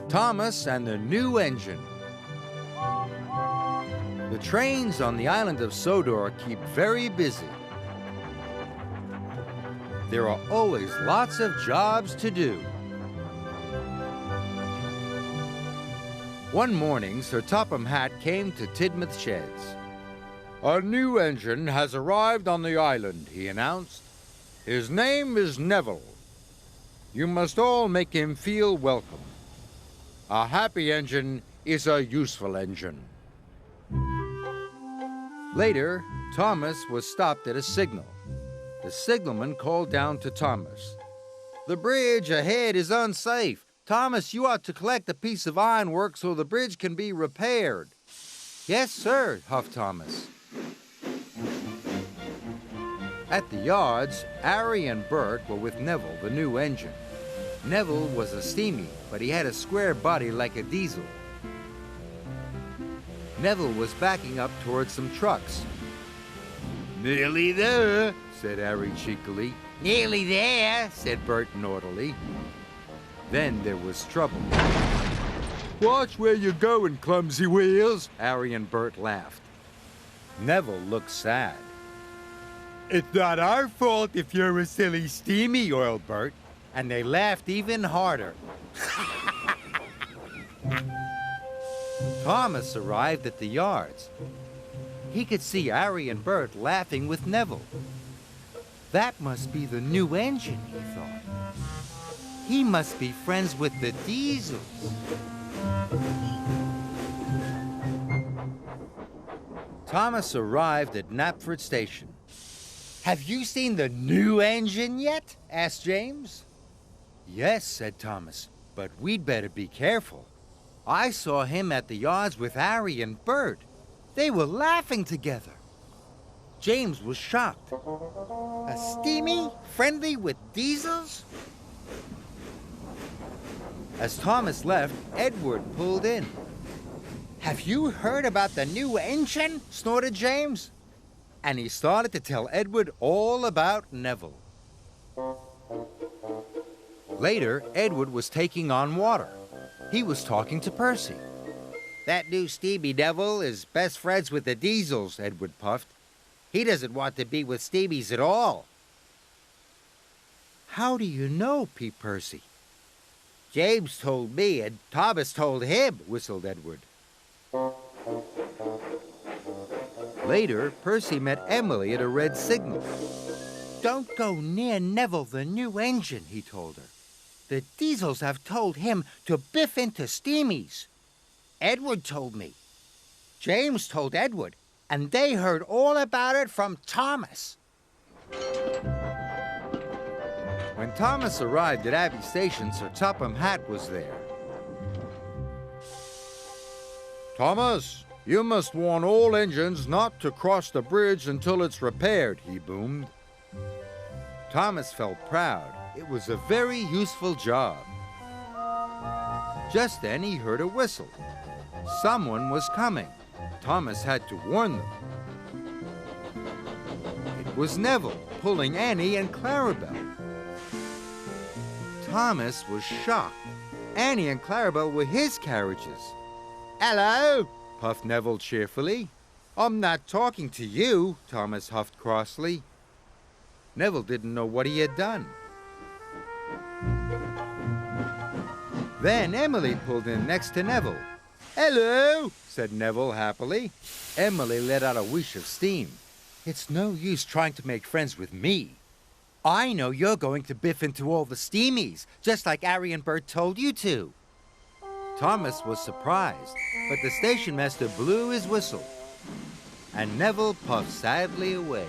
Thomas and the New Engine. The trains on the island of Sodor keep very busy. There are always lots of jobs to do. One morning, Sir Topham Hatt came to Tidmouth Sheds. "A new engine has arrived on the island," he announced. "His name is Neville. You must all make him feel welcome. A happy engine is a useful engine." Later, Thomas was stopped at a signal. The signalman called down to Thomas. "The bridge ahead is unsafe. Thomas, you ought to collect a piece of ironwork so the bridge can be repaired." "Yes, sir," huffed Thomas. At the yards, Harry and Bert were with Neville, the new engine. Neville was a steamy, but he had a square body like a diesel. Neville was backing up towards some trucks. "Nearly there," said Harry cheekily. "Nearly there," said Bert naughtily. Then there was trouble. "Watch where you're going, clumsy wheels," Harry and Bert laughed. Neville looked sad. "It's not our fault if you're a silly steamy," oiled Bert, and they laughed even harder. Thomas arrived at the yards. He could see Harry and Bert laughing with Neville. That must be the new engine, he thought. He must be friends with the Diesels. Thomas arrived at Knapford Station. "Have you seen the new engine yet?" asked James. "Yes," said Thomas, "but we'd better be careful. I saw him at the yards with Harry and Bert. They were laughing together." James was shocked. "A steamy, friendly with Diesels?" As Thomas left, Edward pulled in. "Have you heard about the new engine?" snorted James. And he started to tell Edward all about Neville. Later, Edward was taking on water. He was talking to Percy. "That new Stevie Neville is best friends with the Diesels," Edward puffed. "He doesn't want to be with Stevies at all." "How do you know?" peeped Percy. "James told me and Thomas told him," whistled Edward. Later, Percy met Emily at a red signal. "Don't go near Neville, the new engine," he told her. "The Diesels have told him to biff into steamies. Edward told me. James told Edward, and they heard all about it from Thomas." When Thomas arrived at Abbey Station, Sir Topham Hatt was there. "Thomas, you must warn all engines not to cross the bridge until it's repaired," he boomed. Thomas felt proud. It was a very useful job. Just then he heard a whistle. Someone was coming. Thomas had to warn them. It was Neville, pulling Annie and Clarabel. Thomas was shocked. Annie and Clarabel were his carriages. "Hello," puffed Neville cheerfully. "I'm not talking to you," Thomas huffed crossly. Neville didn't know what he had done. Then Emily pulled in next to Neville. "Hello," said Neville happily. Emily let out a whoosh of steam. "It's no use trying to make friends with me. I know you're going to biff into all the steamies, just like Harry and Bert told you to." Thomas was surprised, but the station master blew his whistle, and Neville puffed sadly away.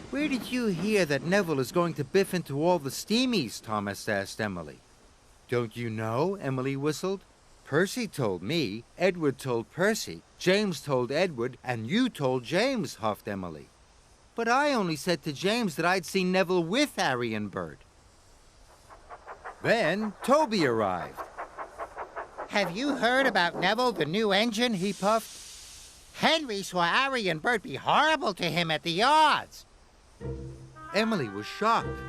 "Where did you hear that Neville is going to biff into all the steamies?" Thomas asked Emily. "Don't you know?" Emily whistled. "Percy told me, Edward told Percy, James told Edward, and you told James," huffed Emily. "But I only said to James that I'd seen Neville with Harry and Bert." Then Toby arrived. "Have you heard about Neville, the new engine?" he puffed. "Henry saw Harry and Bert be horrible to him at the yards." Emily was shocked.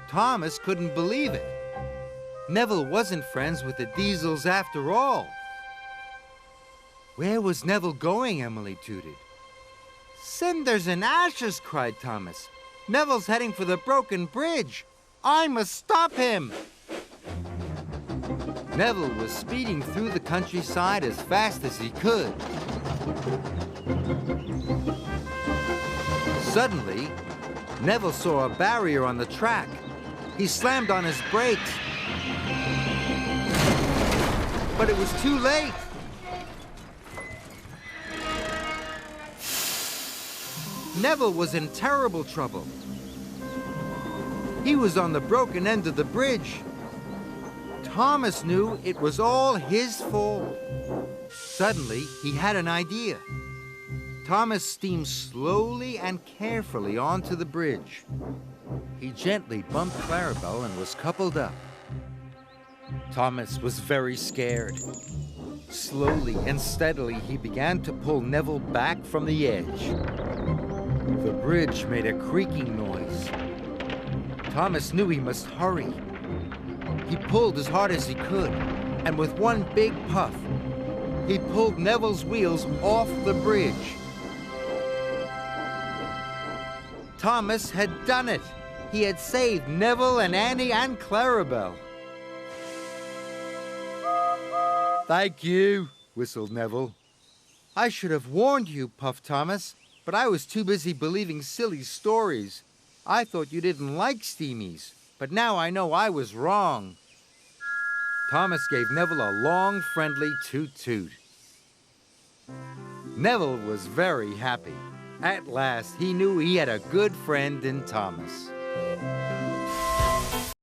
Thomas couldn't believe it. Neville wasn't friends with the Diesels after all. Where was Neville going, Emily tooted. Cinders and ashes, cried Thomas. Neville's heading for the broken bridge. I must stop him. Neville was speeding through the countryside as fast as he could. Suddenly, Neville saw a barrier on the track. He slammed on his brakes. But it was too late. Neville was in terrible trouble. He was on the broken end of the bridge. Thomas knew it was all his fault. Suddenly, he had an idea. Thomas steamed slowly and carefully onto the bridge. He gently bumped Clarabel and was coupled up. Thomas was very scared. Slowly and steadily, he began to pull Neville back from the edge. The bridge made a creaking noise. Thomas knew he must hurry. He pulled as hard as he could, and with one big puff, he pulled Neville's wheels off the bridge. Thomas had done it. He had saved Neville and Annie and Clarabel. Thank you, whistled Neville. I should have warned you, puffed Thomas, but I was too busy believing silly stories. I thought you didn't like steamies, but now I know I was wrong. Thomas gave Neville a long, friendly toot-toot. Neville was very happy. At last, he knew he had a good friend in Thomas.